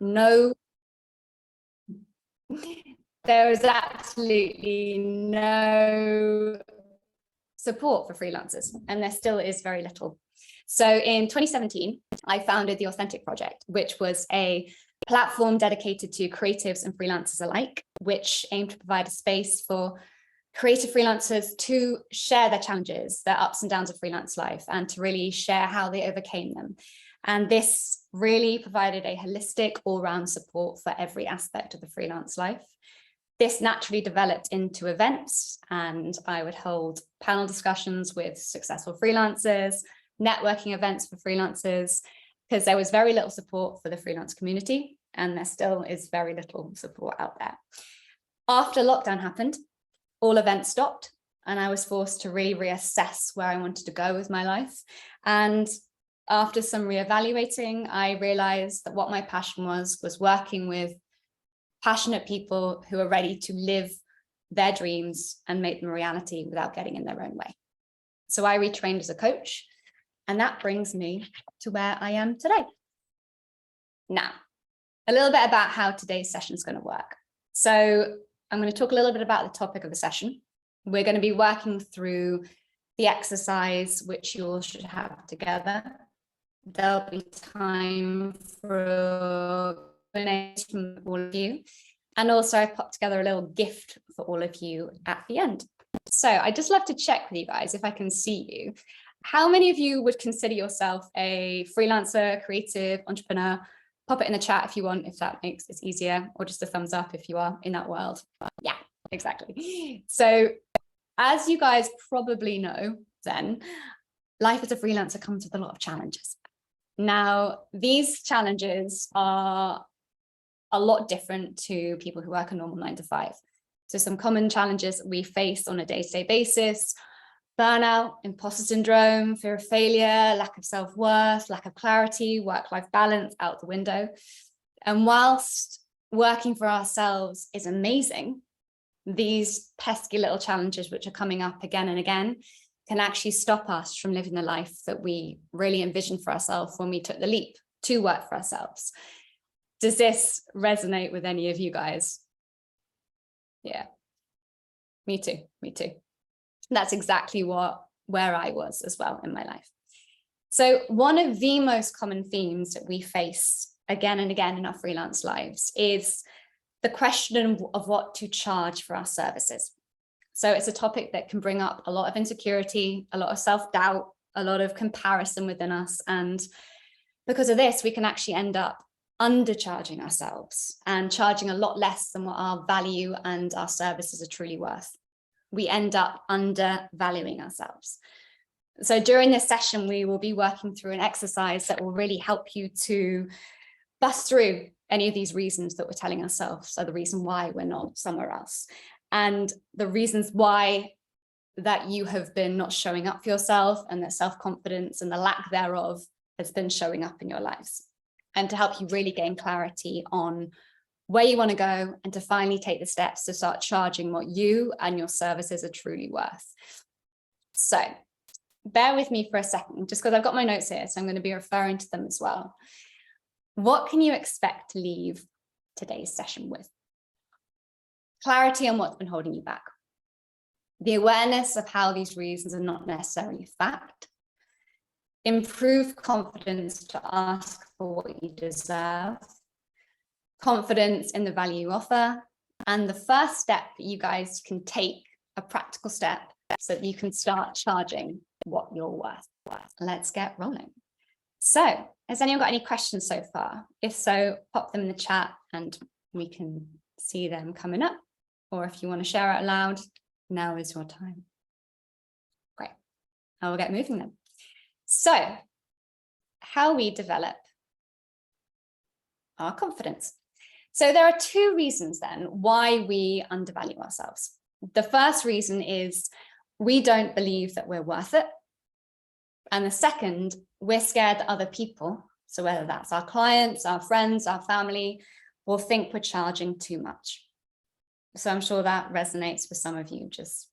no, there was absolutely no support for freelancers, and there still is very little. So in 2017, I founded the Authentic Project, which was a platform dedicated to creatives and freelancers alike, which aimed to provide a space for creative freelancers to share their challenges, their ups and downs of freelance life, and to really share how they overcame them. And this really provided a holistic, all-round support for every aspect of the freelance life. This naturally developed into events, and I would hold panel discussions with successful freelancers, networking events for freelancers, because there was very little support for the freelance community, and there still is very little support out there. After lockdown happened, all events stopped, and I was forced to really reassess where I wanted to go with my life. And after some reevaluating, I realized that what my passion was working with passionate people who are ready to live their dreams and make them a reality without getting in their own way. So I retrained as a coach, and that brings me to where I am today. Now, a little bit about how today's session is going to work. So I'm going to talk a little bit about the topic of the session. We're going to be working through the exercise, which you all should have together. There'll be time for Q&A from all of you. And also I popped together a little gift for all of you at the end. So I'd just love to check with you guys if I can see you. How many of you would consider yourself a freelancer, creative, entrepreneur? Pop it in the chat if you want, if that makes it easier, or just a thumbs up if you are in that world. Yeah, exactly. So as you guys probably know, then life as a freelancer comes with a lot of challenges. Now, these challenges are a lot different to people who work a normal 9 to 5. So some common challenges we face on a day-to-day basis: burnout, imposter syndrome, fear of failure, lack of self-worth, lack of clarity, work-life balance out the window. And whilst working for ourselves is amazing, these pesky little challenges which are coming up again and again can actually stop us from living the life that we really envisioned for ourselves when we took the leap to work for ourselves. Does this resonate with any of you guys? Yeah, me too, me too. That's exactly where I was as well in my life. So one of the most common themes that we face again and again in our freelance lives is the question of what to charge for our services. So it's a topic that can bring up a lot of insecurity, a lot of self-doubt, a lot of comparison within us. And because of this, we can actually end up undercharging ourselves and charging a lot less than what our value and our services are truly worth. We end up undervaluing ourselves. So during this session, we will be working through an exercise that will really help you to bust through any of these reasons that we're telling ourselves. So the reason why we're not somewhere else, and the reasons why that you have been not showing up for yourself, and that self-confidence and the lack thereof has been showing up in your lives, and to help you really gain clarity on where you want to go and to finally take the steps to start charging what you and your services are truly worth. So bear with me for a second, just because I've got my notes here, so I'm going to be referring to them as well. What can you expect to leave today's session with? Clarity on what's been holding you back. The awareness of how these reasons are not necessarily fact. Improved confidence to ask for what you deserve. Confidence in the value you offer. And the first step that you guys can take, a practical step, so that you can start charging what you're worth. Let's get rolling. So, has anyone got any questions so far? If so, pop them in the chat and we can see them coming up. Or if you want to share out loud, now is your time. Great. I will get moving then. So, how we develop our confidence. So there are two reasons then why we undervalue ourselves. The first reason is we don't believe that we're worth it. And the second, we're scared that other people, so whether that's our clients, our friends, our family, will think we're charging too much. So I'm sure that resonates with some of you. Just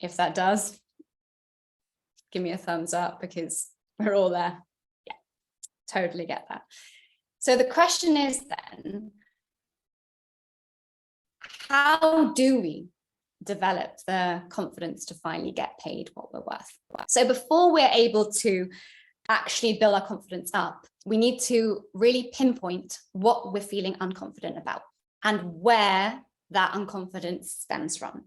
if that does, give me a thumbs up, because we're all there. Yeah, totally get that. So the question is then, how do we develop the confidence to finally get paid what we're worth? So before we're able to actually build our confidence up, we need to really pinpoint what we're feeling unconfident about and where that unconfidence stems from.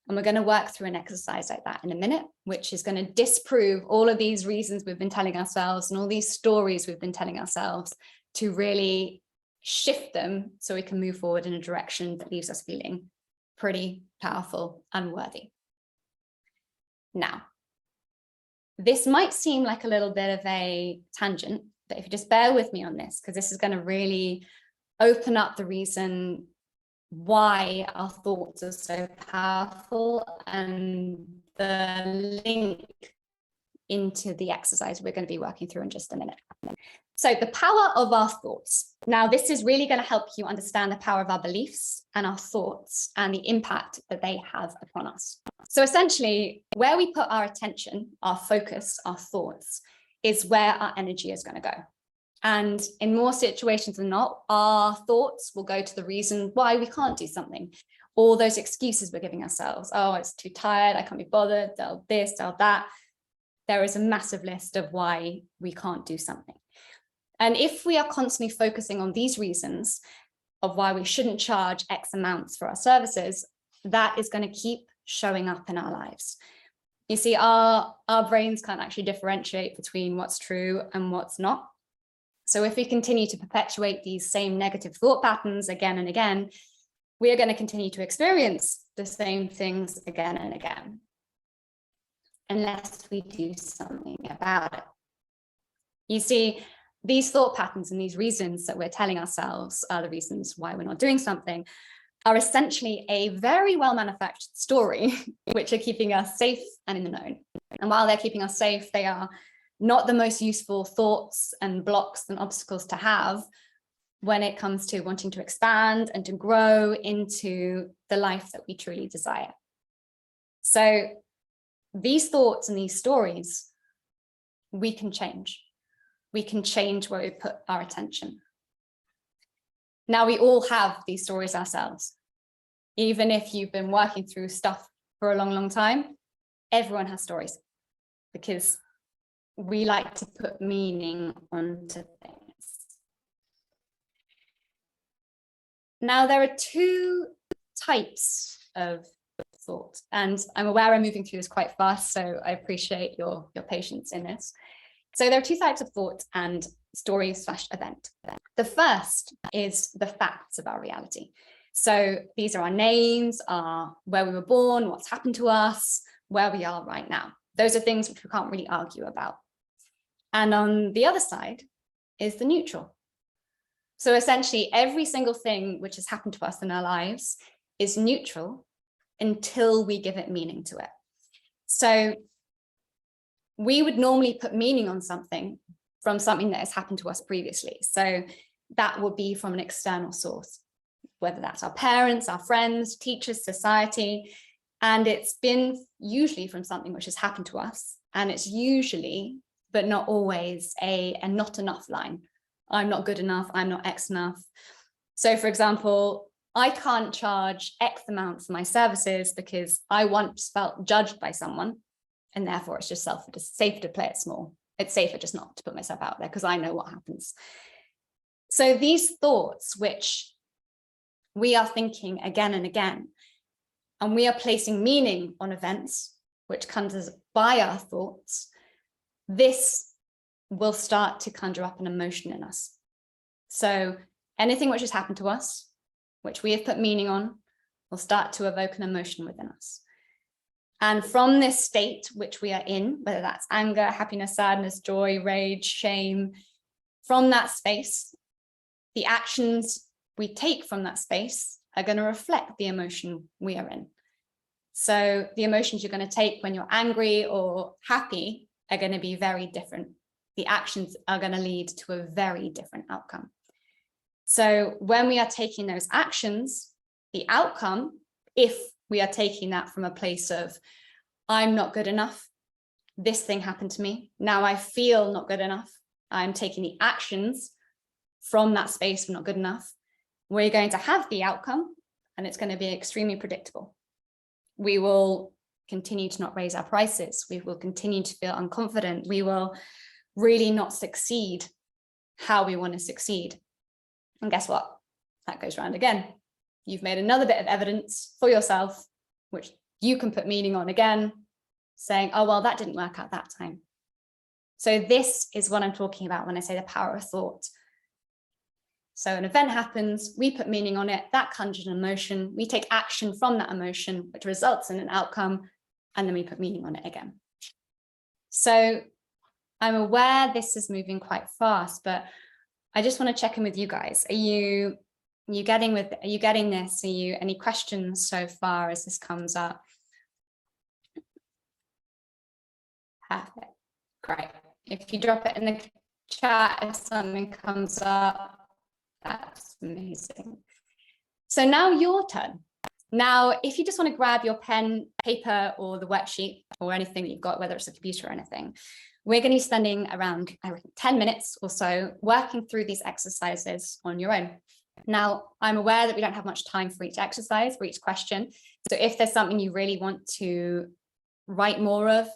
And we're going to work through an exercise like that in a minute, which is going to disprove all of these reasons we've been telling ourselves and all these stories we've been telling ourselves, to really shift them so we can move forward in a direction that leaves us feeling pretty powerful and worthy. Now, this might seem like a little bit of a tangent, but if you just bear with me on this, because this is going to really open up the reason why our thoughts are so powerful and the link into the exercise we're going to be working through in just a minute. So the power of our thoughts. Now, this is really going to help you understand the power of our beliefs and our thoughts and the impact that they have upon us. So essentially, where we put our attention, our focus, our thoughts, is where our energy is going to go. And in more situations than not, our thoughts will go to the reason why we can't do something. All those excuses we're giving ourselves. Oh, it's too tired, I can't be bothered, they'll this, they'll that. There is a massive list of why we can't do something. And if we are constantly focusing on these reasons of why we shouldn't charge X amounts for our services, that is going to keep showing up in our lives. You see, our brains can't actually differentiate between what's true and what's not. So if we continue to perpetuate these same negative thought patterns again and again, we are going to continue to experience the same things again and again, unless we do something about it. You see, these thought patterns and these reasons that we're telling ourselves are the reasons why we're not doing something, are essentially a very well manufactured story, which are keeping us safe and in the known. And while they're keeping us safe, they are not the most useful thoughts and blocks and obstacles to have when it comes to wanting to expand and to grow into the life that we truly desire. So these thoughts and these stories, we can change. We can change where we put our attention. Now, we all have these stories ourselves. Even if you've been working through stuff for a long, long time, everyone has stories, because we like to put meaning onto things. Now, there are two types of thought, and I'm aware I'm moving through this quite fast, so I appreciate your patience in this. So there are two types of thought and story/event. The first is the facts of our reality. So these are our names, where we were born, what's happened to us, where we are right now. Those are things which we can't really argue about. And on the other side is the neutral. So essentially, every single thing which has happened to us in our lives is neutral until we give it meaning to it. So we would normally put meaning on something from something that has happened to us previously. So that would be from an external source, whether that's our parents, our friends, teachers, society. And it's been usually from something which has happened to us. And it's usually, but not always, a not enough line. I'm not good enough, I'm not X enough. So for example, I can't charge X amount for my services because I once felt judged by someone, and therefore it's just safer to play it small. It's safer just not to put myself out there because I know what happens. So these thoughts, which we are thinking again and again, and we are placing meaning on events, which comes by our thoughts, this will start to conjure up an emotion in us. So anything which has happened to us, which we have put meaning on, will start to evoke an emotion within us. And from this state which we are in, whether that's anger, happiness, sadness, joy, rage, shame, from that space, the actions we take from that space are going to reflect the emotion we are in. So the emotions you're going to take when you're angry or happy are going to be very different. The actions are going to lead to a very different outcome. So when we are taking those actions, the outcome, if we are taking that from a place of, I'm not good enough, this thing happened to me, now I feel not good enough, I'm taking the actions from that space of not good enough, we're going to have the outcome, and it's going to be extremely predictable. We will continue to not raise our prices. We will continue to feel unconfident. We will really not succeed how we want to succeed. And guess what? That goes round again. You've made another bit of evidence for yourself, which you can put meaning on again, saying, oh, well, that didn't work out that time. So this is what I'm talking about when I say the power of thought. So an event happens, we put meaning on it, that conjures an emotion, we take action from that emotion, which results in an outcome, and then we put meaning on it again. So I'm aware this is moving quite fast, but I just want to check in with you guys. Are you getting this? Are you any questions so far as this comes up? Perfect. Great. If you drop it in the chat, if something comes up, that's amazing. So now your turn. Now, if you just want to grab your pen, paper, or the worksheet, or anything that you've got, whether it's a computer or anything, we're going to be spending around, I reckon, 10 minutes or so working through these exercises on your own. Now, I'm aware that we don't have much time for each exercise, for each question. So if there's something you really want to write more of,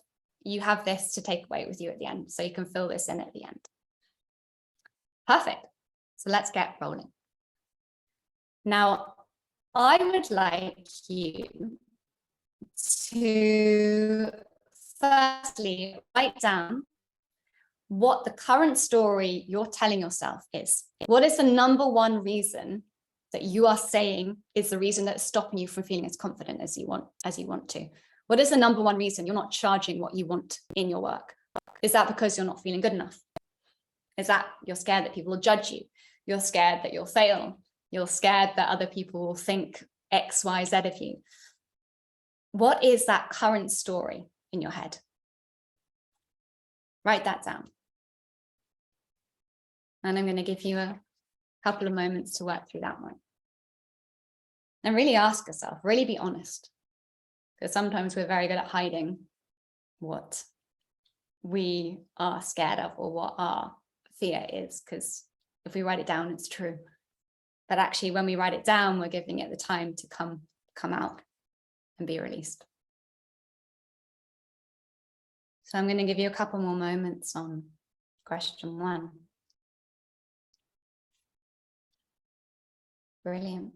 you have this to take away with you at the end. So you can fill this in at the end. Perfect. So let's get rolling. Now, I would like you to firstly write down what the current story you're telling yourself is. What is the number one reason that you are saying is the reason that's stopping you from feeling as confident as you want to? What is the number one reason you're not charging what you want in your work? Is that because you're not feeling good enough? Is that you're scared that people will judge you? You're scared that you'll fail. You're scared that other people will think X, Y, Z of you. What is that current story in your head? Write that down. And I'm going to give you a couple of moments to work through that one. And really ask yourself, really be honest. Because sometimes we're very good at hiding what we are scared of or what our fear is, because if we write it down, it's true. But actually, when we write it down, we're giving it the time to come out and be released. So I'm going to give you a couple more moments on question 1. Brilliant.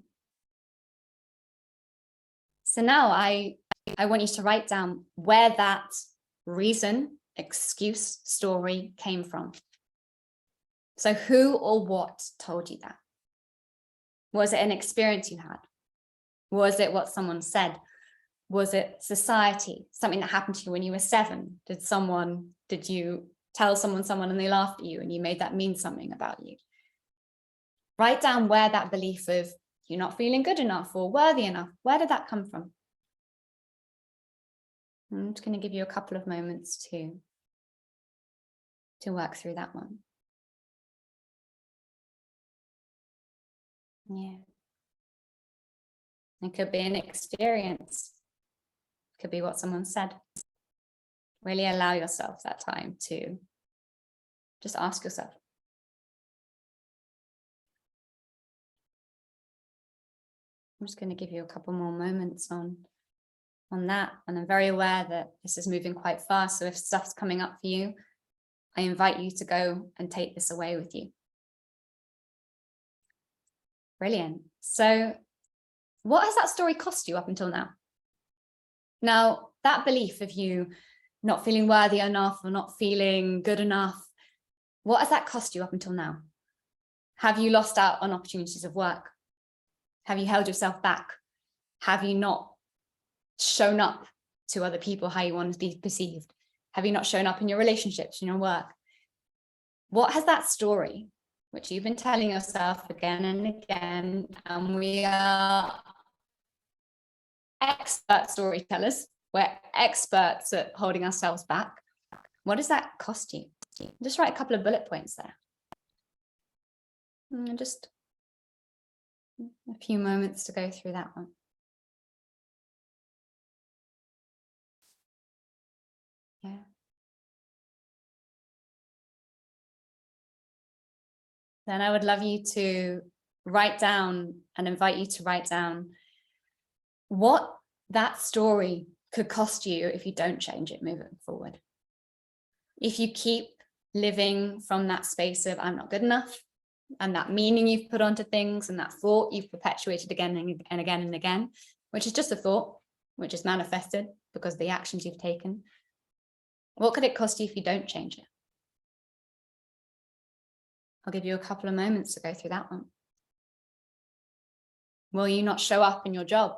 So now I want you to write down where that reason, excuse, story came from. So who or what told you that? Was it an experience you had? Was it what someone said? Was it society? Something that happened to you when you were 7? Did you tell someone and they laughed at you and you made that mean something about you? Write down where that belief of you're not feeling good enough or worthy enough, where did that come from? I'm just going to give you a couple of moments to work through that one. Yeah. It could be an experience. It could be what someone said. Really allow yourself that time to just ask yourself. I'm just going to give you a couple more moments on that. And I'm very aware that this is moving quite fast. So if stuff's coming up for you, I invite you to go and take this away with you. Brilliant. So what has that story cost you up until now? Now, that belief of you not feeling worthy enough or not feeling good enough, what has that cost you up until now? Have you lost out on opportunities of work? Have you held yourself back? Have you not shown up to other people how you want to be perceived? Have you not shown up in your relationships, in your work? What has that story, which you've been telling yourself again and again, and we are expert storytellers, we're experts at holding ourselves back. What does that cost you? Just write a couple of bullet points there. And just a few moments to go through that one. Yeah. then I would love you to write down and invite you to write down what that story could cost you if you don't change it moving forward. If you keep living from that space of I'm not good enough, and that meaning you've put onto things and that thought you've perpetuated again and again and again, which is just a thought, which is manifested because of the actions you've taken. What could it cost you if you don't change it? I'll give you a couple of moments to go through that one. Will you not show up in your job?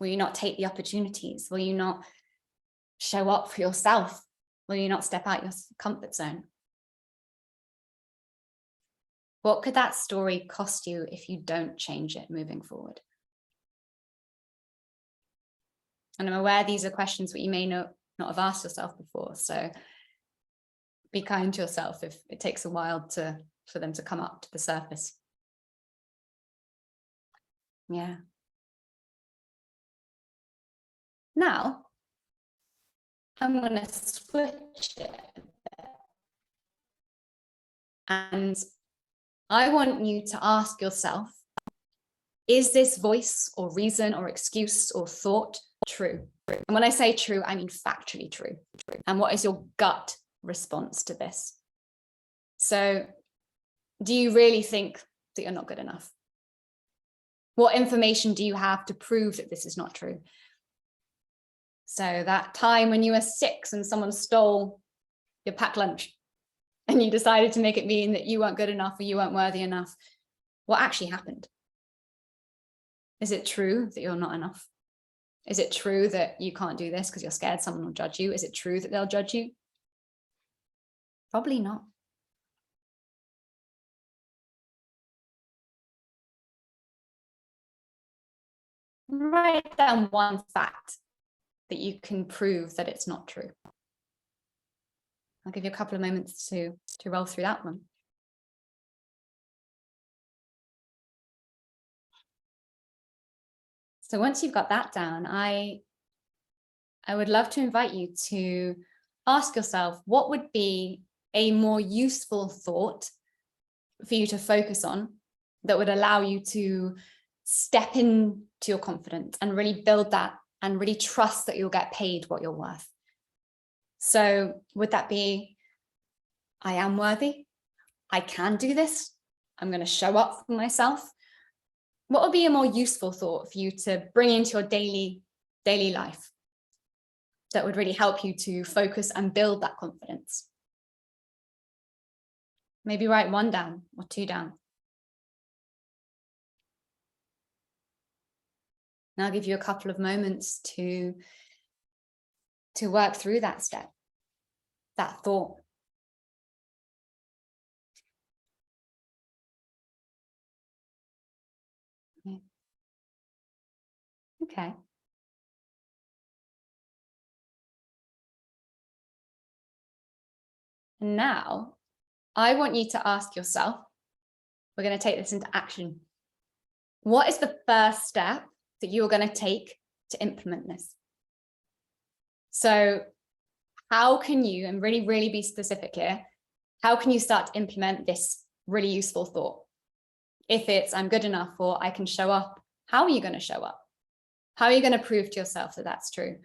Will you not take the opportunities? Will you not show up for yourself? Will you not step out your comfort zone? What could that story cost you if you don't change it moving forward? And I'm aware these are questions that you may not have asked yourself before. So be kind to yourself if it takes a while for them to come up to the surface. Yeah. Now, I'm going to switch it a bit. And I want you to ask yourself, is this voice or reason or excuse or thought true? And when I say true, I mean factually true. And what is your gut response to this? So, do you really think that you're not good enough? What information do you have to prove that this is not true? So that time when you were 6 and someone stole your packed lunch and you decided to make it mean that you weren't good enough or you weren't worthy enough, what actually happened? Is it true that you're not enough? Is it true that you can't do this because you're scared someone will judge you? Is it true that they'll judge you? Probably not. Write down one fact that you can prove that it's not true. I'll give you a couple of moments to roll through that one. So once you've got that down, I would love to invite you to ask yourself, what would be a more useful thought for you to focus on that would allow you to step into your confidence and really build that and really trust that you'll get paid what you're worth? So would that be, I am worthy, I can do this, I'm going to show up for myself? What would be a more useful thought for you to bring into your daily life that would really help you to focus and build that confidence? Maybe write 1 down or 2 down. And I'll give you a couple of moments to work through that step, that thought. Okay. And now I want you to ask yourself, we're going to take this into action. What is the first step that you're going to take to implement this? So how can you, and really, really be specific here, how can you start to implement this really useful thought? If it's I'm good enough or I can show up, how are you going to show up? How are you going to prove to yourself that that's true?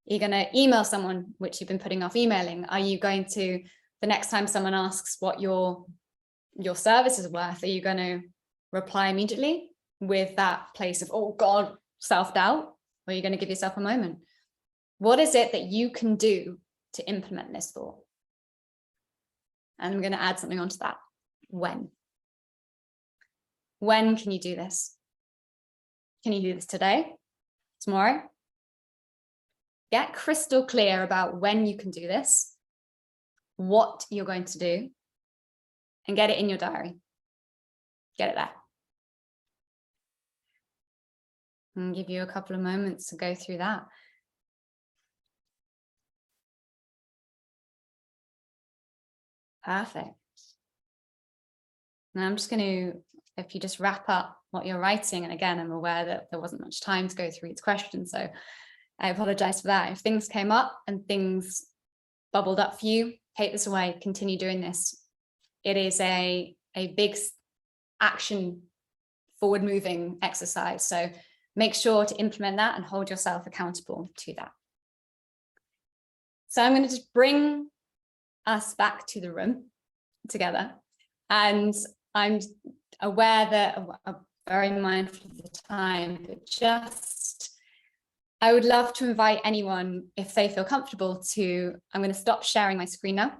Are you going to email someone, which you've been putting off emailing? Are you going to, the next time someone asks what your service is worth, are you going to reply immediately with that place of, oh God, self-doubt? Or are you going to give yourself a moment? What is it that you can do to implement this thought? And I'm going to add something onto that. When? When can you do this? Can you do this today? Tomorrow? Get crystal clear about when you can do this, what you're going to do, and get it in your diary. Get it there. And give you a couple of moments to go through that. Perfect. Now I'm just going to, if you just wrap up what you're writing, and again, I'm aware that there wasn't much time to go through each question, so I apologize for that. If things came up and things bubbled up for you, take this away, continue doing this. It is a a big action forward moving exercise. So make sure to implement that and hold yourself accountable to that. So I'm going to just bring us back to the room together. And I'm aware that I'm very mindful of the time, but just, I would love to invite anyone, if they feel comfortable, I'm going to stop sharing my screen now.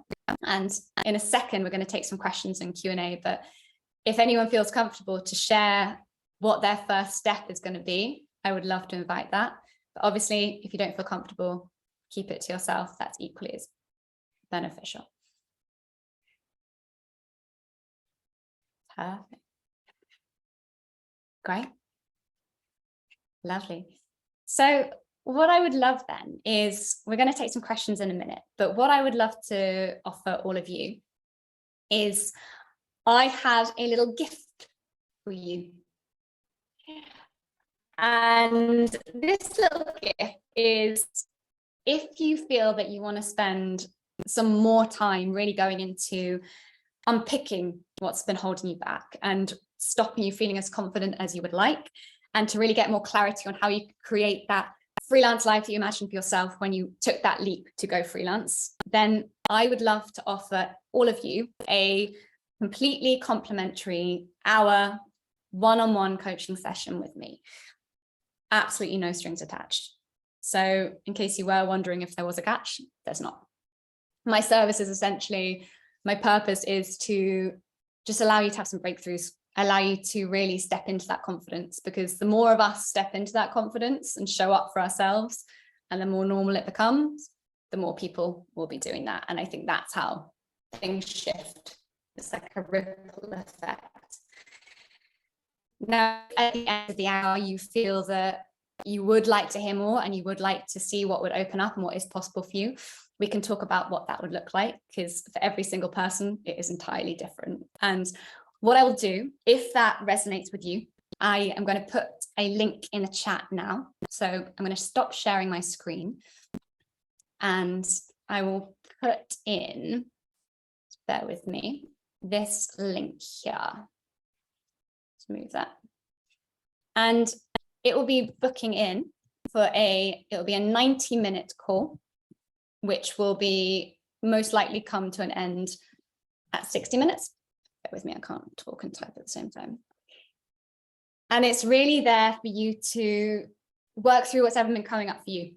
And in a second, we're going to take some questions and Q&A, but if anyone feels comfortable to share what their first step is going to be, I would love to invite that. But obviously, if you don't feel comfortable, keep it to yourself. That's equally as beneficial. Perfect. Great. Lovely. So what I would love then is, we're going to take some questions in a minute, but what I would love to offer all of you is, I have a little gift for you. And this little gift is, if you feel that you want to spend some more time really going into unpicking what's been holding you back and stopping you feeling as confident as you would like, and to really get more clarity on how you create that freelance life that you imagined for yourself when you took that leap to go freelance, then I would love to offer all of you a completely complimentary hour one-on-one coaching session with me. Absolutely no strings attached. So in case you were wondering if there was a catch, there's not. My service is essentially, my purpose is to just allow you to have some breakthroughs, allow you to really step into that confidence, because the more of us step into that confidence and show up for ourselves, and the more normal it becomes, the more people will be doing that. And I think that's how things shift. It's like a ripple effect. Now, at the end of the hour, you feel that you would like to hear more and you would like to see what would open up and what is possible for you, we can talk about what that would look like, because for every single person, it is entirely different. And what I will do, if that resonates with you, I am going to put a link in the chat now. So I'm going to stop sharing my screen and I will put in, bear with me, this link here. Let's move that. And it will be booking in for it'll be a 90-minute call, which will be most likely come to an end at 60 minutes. Bear with me, I can't talk and type at the same time. And it's really there for you to work through what's ever been coming up for you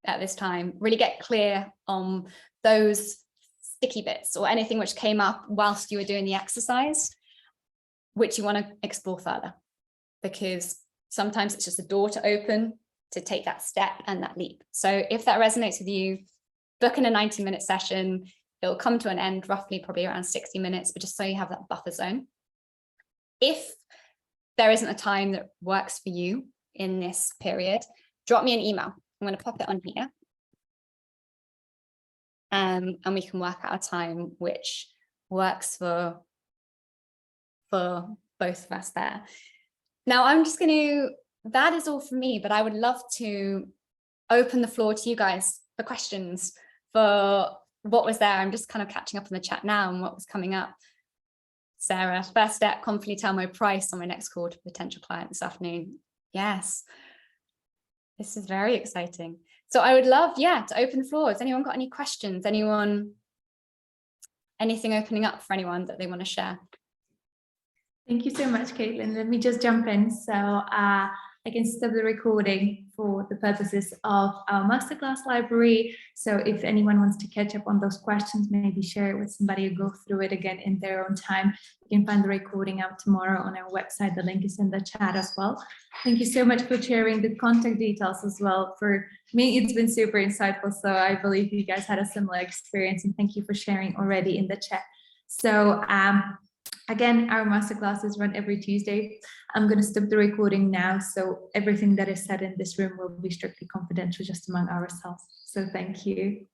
at this time, really get clear on those sticky bits or anything which came up whilst you were doing the exercise, which you want to explore further, because sometimes it's just a door to open to take that step and that leap. So if that resonates with you, book in a 90-minute session. It'll come to an end roughly probably around 60 minutes, but just so you have that buffer zone. If there isn't a time that works for you in this period, drop me an email. I'm going to pop it on here. And we can work out a time which works for both of us there. Now I'm just going to, that is all for me, but I would love to open the floor to you guys for questions, for what was there. I'm just kind of catching up on the chat now and what was coming up. Sarah, first step, confidently tell my price on my next call to a potential client this afternoon. Yes, this is very exciting. So I would love, to open the floor. Has anyone got any questions? Anything opening up for anyone that they want to share? Thank you so much, Caitlin. Let me just jump in. So I can stop the recording for the purposes of our masterclass library. So if anyone wants to catch up on those questions, maybe share it with somebody or go through it again in their own time, you can find the recording out tomorrow on our website. The link is in the chat as well. Thank you so much for sharing the contact details as well. For me, it's been super insightful. So I believe you guys had a similar experience, and thank you for sharing already in the chat. So again, our masterclasses run every Tuesday. I'm going to stop the recording now, so everything that is said in this room will be strictly confidential, just among ourselves. So thank you.